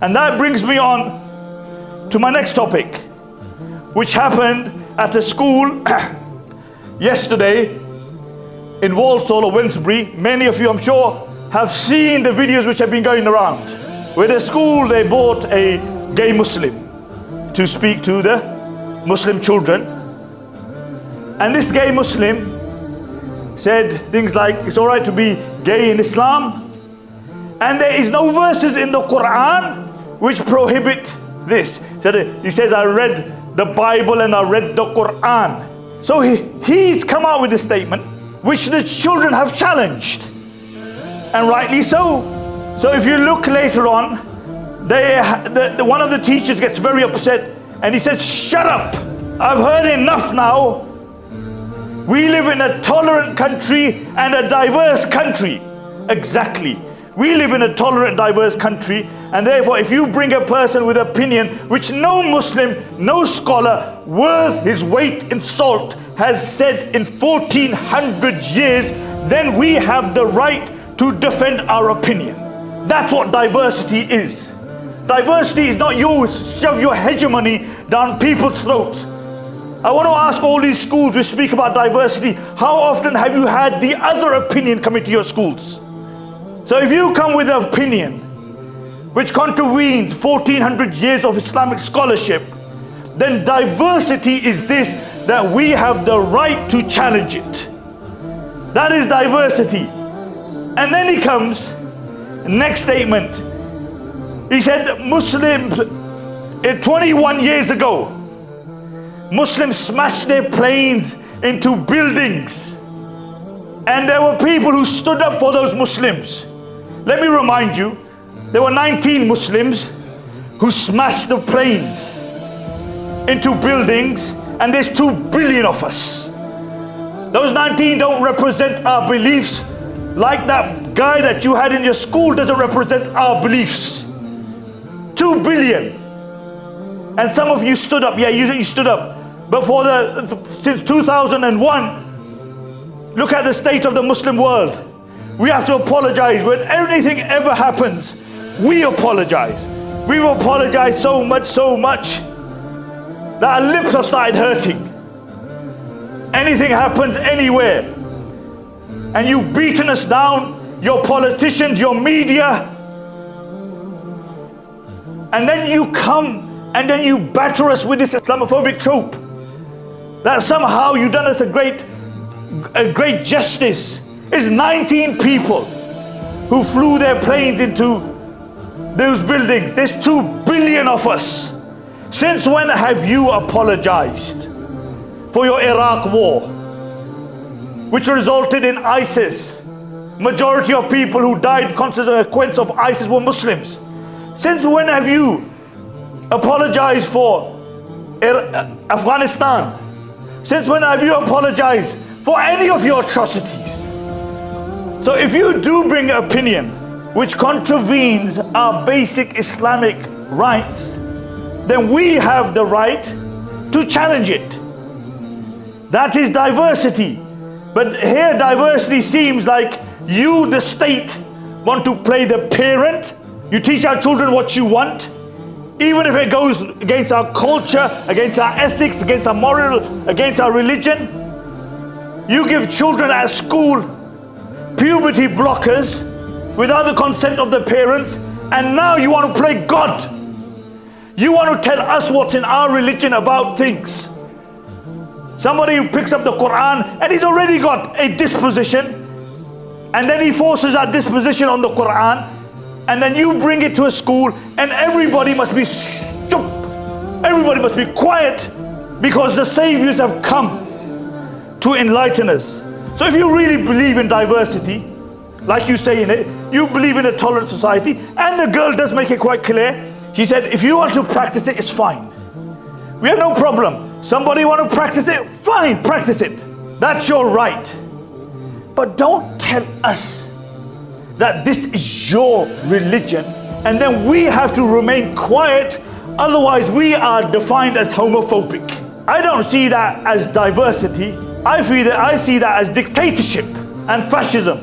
And that brings me on to my next topic, which happened at a school yesterday in Walsall or Wednesbury. Many of you, I'm sure, have seen the videos which have been going around. With a school, they brought a gay Muslim to speak to the Muslim children. And this gay Muslim said things like, it's all right to be gay in Islam, and there is no verses in the Quran which prohibit this. He says, I read the Bible and I read the Quran. So he's come out with a statement which the children have challenged, and rightly so. So if you look later on, one of the teachers gets very upset and he says, shut up, I've heard enough now. We live in a tolerant country and a diverse country. Exactly. We live in a tolerant, diverse country, and therefore if you bring a person with opinion which no Muslim, no scholar worth his weight in salt has said in 1400 years, then we have the right to defend our opinion. That's what diversity is. Diversity is not you shove your hegemony down people's throats. I want to ask all these schools which speak about diversity, how often have you had the other opinion come into your schools? So if you come with an opinion which contravenes 1400 years of Islamic scholarship, then diversity is this, that we have the right to challenge it. That is diversity. And then he comes, next statement. He said Muslims, 21 years ago, Muslims smashed their planes into buildings. And there were people who stood up for those Muslims. Let me remind you, there were 19 Muslims who smashed the planes into buildings, and there's 2 billion of us. Those 19 don't represent our beliefs, like that guy that you had in your school doesn't represent our beliefs. 2 billion. And some of you stood up. Yeah, you stood up. But since 2001, look at the state of the Muslim world. We have to apologize. When anything ever happens, we apologize. We've apologized so much that our lips have started hurting. Anything happens anywhere, and you've beaten us down, your politicians, your media, and then you come and then you batter us with this Islamophobic trope that somehow you've done us a great justice. It's 19 people who flew their planes into those buildings. There's 2 billion of us. Since when have you apologized for your Iraq war, which resulted in ISIS? Majority of people who died consequence of ISIS were Muslims. Since when have you apologized for Afghanistan? Since when have you apologized for any of your atrocities? So if you do bring an opinion which contravenes our basic Islamic rights, then we have the right to challenge it. That is diversity. But here diversity seems like you, the state, want to play the parent. You teach our children what you want, even if it goes against our culture, against our ethics, against our moral, against our religion. You give children at school puberty blockers without the consent of the parents, and now you want to play God. You want to tell us what's in our religion about things. Somebody who picks up the Quran and he's already got a disposition, and then he forces that disposition on the Quran, and then you bring it to a school and everybody must be stupid. Everybody must be quiet because the saviors have come to enlighten us. So if you really believe in diversity, like you say in it, you believe in a tolerant society, and the girl does make it quite clear. She said, if you want to practice it, it's fine. We have no problem. Somebody want to practice it? Fine, practice it. That's your right. But don't tell us that this is your religion, and then we have to remain quiet, otherwise we are defined as homophobic. I don't see that as diversity. I see that as dictatorship and fascism.